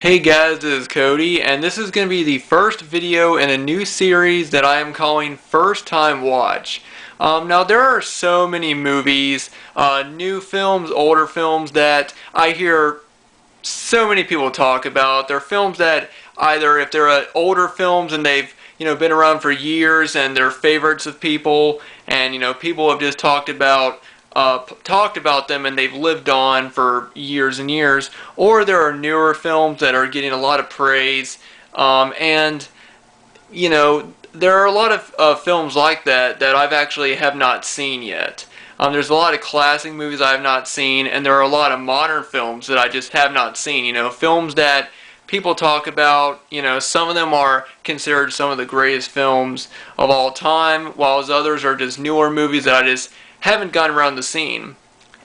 Hey guys, this is Cody, and this is going to be the first video in a new series that I am calling First Time Watch. Now, there are so many movies, new films, older films that I hear so many people talk about. They're films that either, if they're older films and they've been around for years and they're favorites of people, and people have just talked about them and they've lived on for years and years, or there are newer films that are getting a lot of praise, and there are a lot of films like that I've actually have not seen yet. There's a lot of classic movies I have not seen, and there are a lot of modern films that I just have not seen. Films that people talk about. Some of them are considered some of the greatest films of all time, while others are just newer movies that I just haven't gotten around to seeing.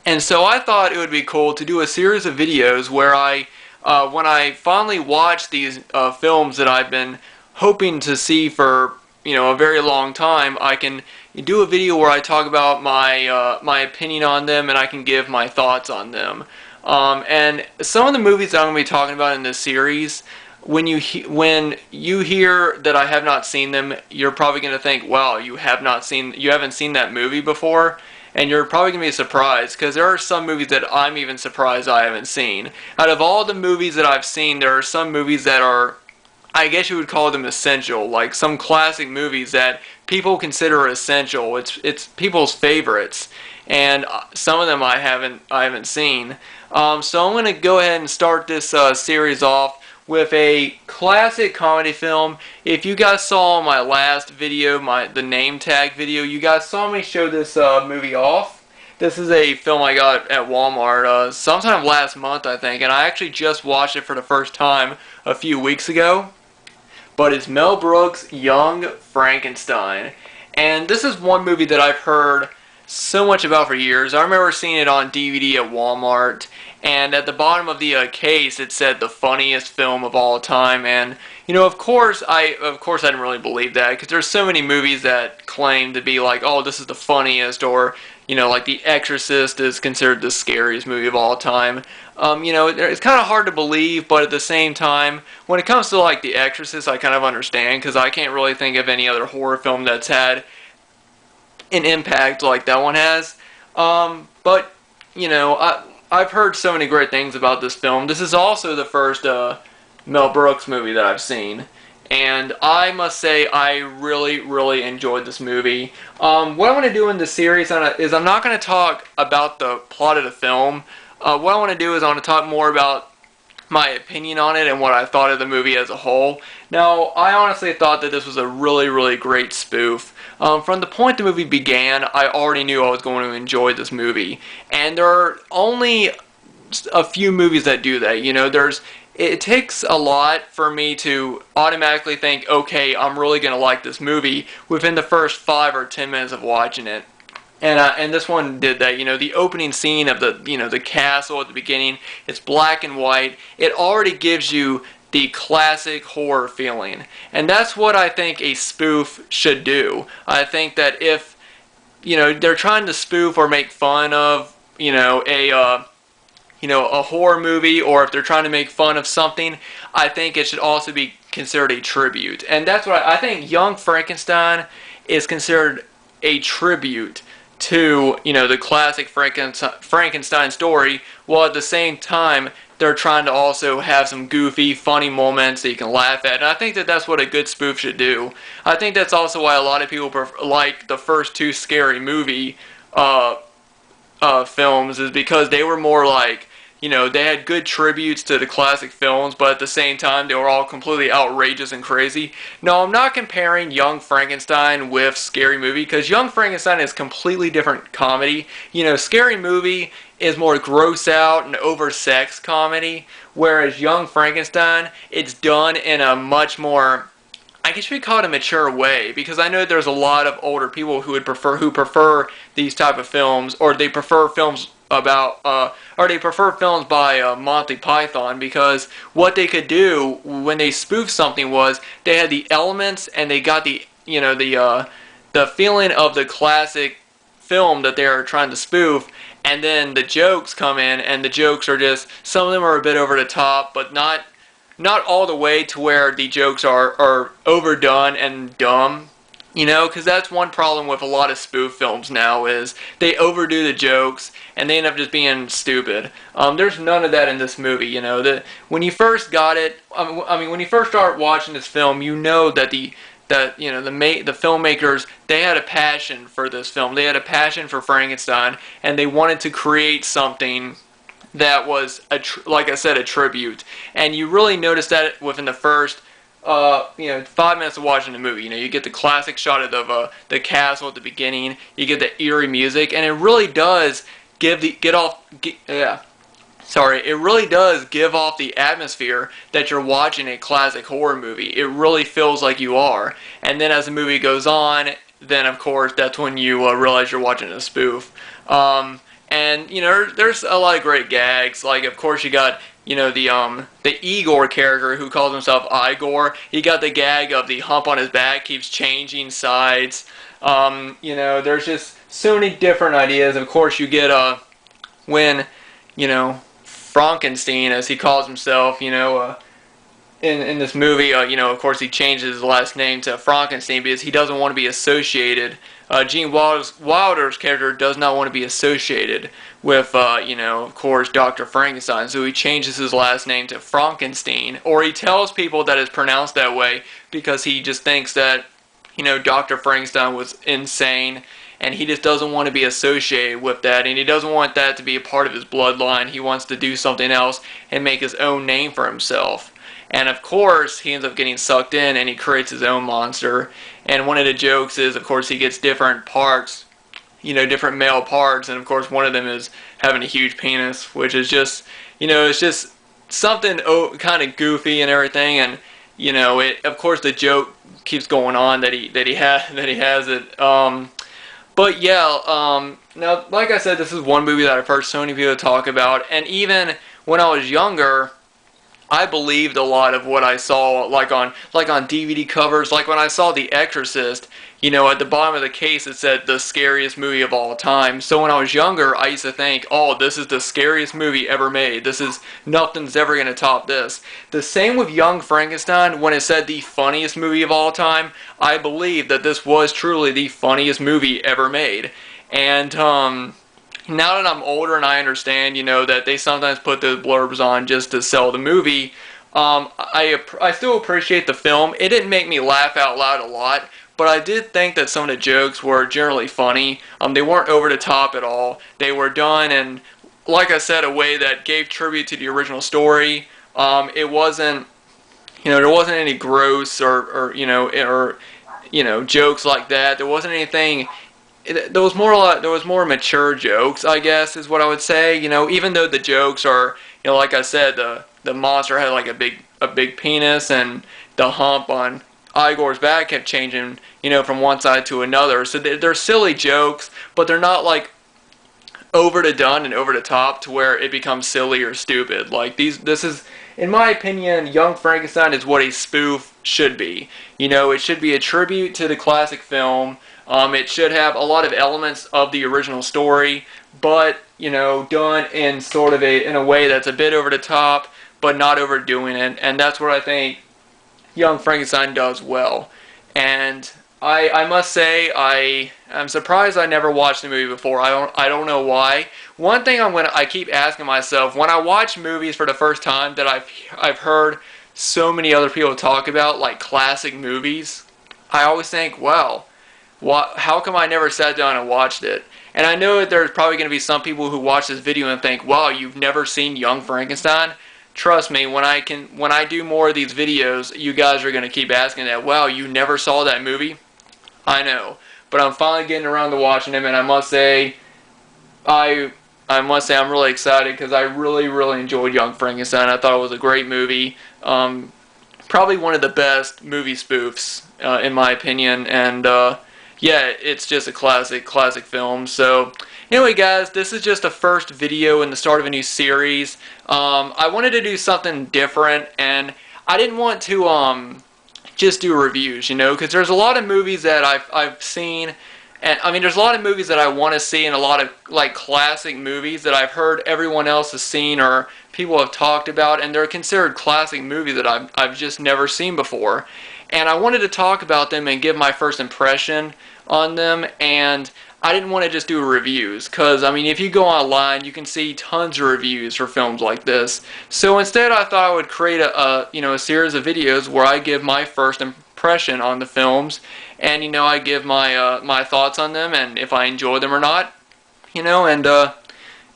And so I thought it would be cool to do a series of videos where when I finally watch these films that I've been hoping to see for a very long time, I can do a video where I talk about my opinion on them and I can give my thoughts on them. And some of the movies that I'm going to be talking about in this series, when you hear that I have not seen them, you're probably going to think, "Wow, you haven't seen that movie before," and you're probably going to be surprised because there are some movies that I'm even surprised I haven't seen. Out of all the movies that I've seen, there are some movies that are, I guess you would call them essential, like some classic movies that people consider essential. It's people's favorites, and some of them I haven't seen. So I'm going to go ahead and start this series off with a classic comedy film. If you guys saw my last video, the name tag video, you guys saw me show this movie off. This is a film I got at Walmart sometime last month, I think, and I actually just watched it for the first time a few weeks ago. But it's Mel Brooks' Young Frankenstein. And this is one movie that I've heard so much about for years. I remember seeing it on DVD at Walmart, and at the bottom of the case it said the funniest film of all time. And of course I didn't really believe that, because there's so many movies that claim to be like, oh, this is the funniest, or like The Exorcist is considered the scariest movie of all time. It's kind of hard to believe, but at the same time, when it comes to like The Exorcist, I kind of understand, because I can't really think of any other horror film that's had an impact like that one has. But I've heard so many great things about this film. This is also the first Mel Brooks movie that I've seen, and I must say I really, really enjoyed this movie. What I want to do in this series is I'm not going to talk about the plot of the film. What I want to do is I want to talk more about my opinion on it and what I thought of the movie as a whole. Now, I honestly thought that this was a really, really great spoof. From the point the movie began, I already knew I was going to enjoy this movie. And there are only a few movies that do that. It takes a lot for me to automatically think, okay, I'm really going to like this movie within the first 5 or 10 minutes of watching it. And this one did that. The opening scene of the castle at the beginning, it's black and white. It already gives you the classic horror feeling. And that's what I think a spoof should do. I think that if, they're trying to spoof or make fun of, a horror movie, or if they're trying to make fun of something, I think it should also be considered a tribute. And that's what I think Young Frankenstein is considered a tribute to, the classic Frankenstein story, while at the same time they're trying to also have some goofy, funny moments that you can laugh at. And I think that that's what a good spoof should do. I think that's also why a lot of people like the first two Scary Movie films, is because they were more like, they had good tributes to the classic films, but at the same time, they were all completely outrageous and crazy. No, I'm not comparing Young Frankenstein with Scary Movie, because Young Frankenstein is completely different comedy. Scary Movie is more gross out and over-sexed comedy, whereas Young Frankenstein, it's done in a much more, I guess we call it a mature way, because I know there's a lot of older people who prefer these type of films, or they prefer films by Monty Python, because what they could do when they spoofed something was they had the elements and they got the feeling of the classic film that they are trying to spoof, and then the jokes come in, and the jokes are just, some of them are a bit over the top, but not not all the way to where the jokes are overdone and dumb, you know, because that's one problem with a lot of spoof films now is they overdo the jokes and they end up just being stupid. There's none of that in this movie, you know. When you first got it, I mean, when you first start watching this film, you know that the filmmakers, they had a passion for this film. They had a passion for Frankenstein, and they wanted to create something that was, like I said, a tribute. And you really notice that within the first 5 minutes of watching the movie. You know, you get the classic shot of the castle at the beginning. You get the eerie music, and it really does it really does give off the atmosphere that you're watching a classic horror movie. It really feels like you are. And then as the movie goes on, then of course that's when you realize you're watching a spoof. And you know, there's a lot of great gags. Like, of course, you got, you know, the Igor character who calls himself Igor. He got the gag of the hump on his back keeps changing sides. You know, there's just so many different ideas. Of course, you get when, you know, Frankenstein, as he calls himself, you know, in this movie, you know, of course, he changes his last name to Frankenstein because he doesn't want to be associated. Gene Wilder's character does not want to be associated with, you know, of course, Dr. Frankenstein, so he changes his last name to Frankenstein, or he tells people that it's pronounced that way because he just thinks that, you know, Dr. Frankenstein was insane, and he just doesn't want to be associated with that, and he doesn't want that to be a part of his bloodline. He wants to do something else and make his own name for himself. And of course, he ends up getting sucked in and he creates his own monster. And one of the jokes is, of course, he gets different parts, you know, different male parts, and of course one of them is having a huge penis, which is just, you know, it's just something kind of goofy and everything. And you know, of course the joke keeps going on that he has it. But yeah, now, like I said, this is one movie that I've heard so many people talk about, and even when I was younger, I believed a lot of what I saw, like on DVD covers. Like when I saw The Exorcist, you know, at the bottom of the case it said the scariest movie of all time. So when I was younger, I used to think, oh, this is the scariest movie ever made. Nothing's ever going to top this. The same with Young Frankenstein. When it said the funniest movie of all time, I believed that this was truly the funniest movie ever made. And now that I'm older and I understand, you know, that they sometimes put those blurbs on just to sell the movie, I still appreciate the film. It didn't make me laugh out loud a lot, but I did think that some of the jokes were generally funny. They weren't over the top at all. They were done in, like I said, a way that gave tribute to the original story. It wasn't, you know, there wasn't any gross or jokes like that. There wasn't anything. There was more mature jokes, I guess, is what I would say. You know, even though the jokes are, you know, like I said, the monster had like a big penis, and the hump on Igor's back kept changing, you know, from one side to another. So they're silly jokes, but they're not like over the done and over the top to where it becomes silly or stupid. Like this is, in my opinion, Young Frankenstein is what a spoof should be. You know, it should be a tribute to the classic film. It should have a lot of elements of the original story, but, you know, done in sort of in a way that's a bit over the top, but not overdoing it. And that's what I think Young Frankenstein does well. And I must say, I'm surprised I never watched the movie before. I don't know why. One thing I keep asking myself, when I watch movies for the first time that I've heard so many other people talk about, like classic movies, I always think, wow, how come I never sat down and watched it? And I know that there's probably going to be some people who watch this video and think, wow, you've never seen Young Frankenstein? Trust me, when I do more of these videos, you guys are going to keep asking that, wow, you never saw that movie? I know. But I'm finally getting around to watching them, and I must say I'm really excited because I really, really enjoyed Young Frankenstein. I thought it was a great movie. Probably one of the best movie spoofs, in my opinion, and yeah, it's just a classic film. So anyway, guys, this is just a first video in the start of a new series. I wanted to do something different, and I didn't want to just do reviews, you know, because there's a lot of movies that I've seen, And I mean, there's a lot of movies that I want to see, and a lot of like classic movies that I've heard everyone else has seen or people have talked about, and they're considered classic movies that I've just never seen before. And I wanted to talk about them and give my first impression on them, and I didn't want to just do reviews, because I mean, if you go online, you can see tons of reviews for films like this. So instead, I thought I would create a series of videos where I give my first impression on the films, and I give my my thoughts on them, and if I enjoy them or not, and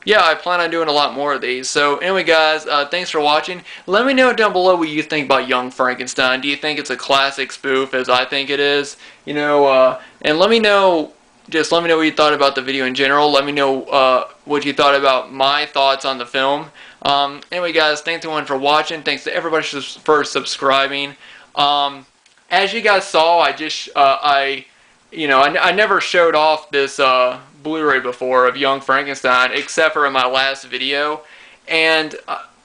yeah, I plan on doing a lot more of these. So anyway, guys, thanks for watching. Let me know down below what you think about Young Frankenstein. Do you think it's a classic spoof, as I think it is? And let me know. Just let me know what you thought about the video in general. Let me know what you thought about my thoughts on the film. Anyway, guys, thanks everyone for watching. Thanks to everybody for subscribing. As you guys saw, I never showed off this Blu-ray before of Young Frankenstein, except for in my last video, and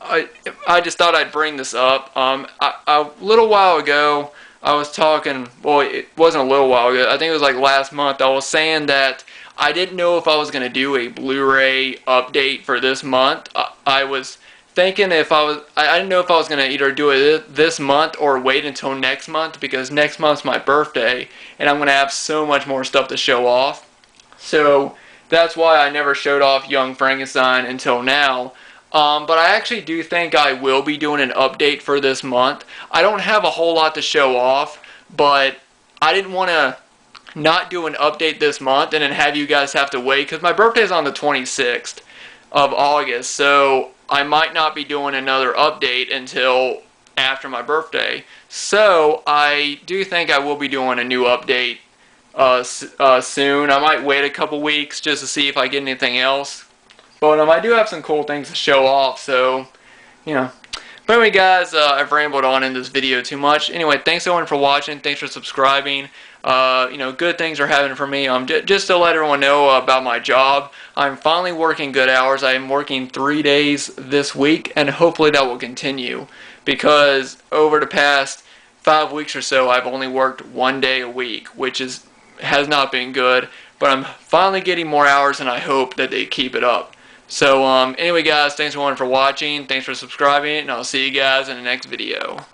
I just thought I'd bring this up. A little while ago, I was talking, well, it wasn't a little while ago, I think it was like last month, I was saying that I didn't know if I was going to do a Blu-ray update for this month. I was thinking I didn't know if I was going to either do it this month or wait until next month, because next month's my birthday, and I'm going to have so much more stuff to show off. So that's why I never showed off Young Frankenstein until now. But I actually do think I will be doing an update for this month. I don't have a whole lot to show off, but I didn't want to not do an update this month and then have you guys have to wait, because my birthday is on the 26th of August, so I might not be doing another update until after my birthday. So I do think I will be doing a new update soon. I might wait a couple weeks just to see if I get anything else. But I do have some cool things to show off, so, But anyway, guys, I've rambled on in this video too much. Anyway, thanks everyone for watching. Thanks for subscribing. Good things are happening for me. Just to let everyone know about my job, I'm finally working good hours. I am working 3 days this week, and hopefully that will continue, because over the past 5 weeks or so, I've only worked 1 day a week, which has not been good. But I'm finally getting more hours, and I hope that they keep it up. So anyway, guys, thanks everyone for watching. Thanks for subscribing, and I'll see you guys in the next video.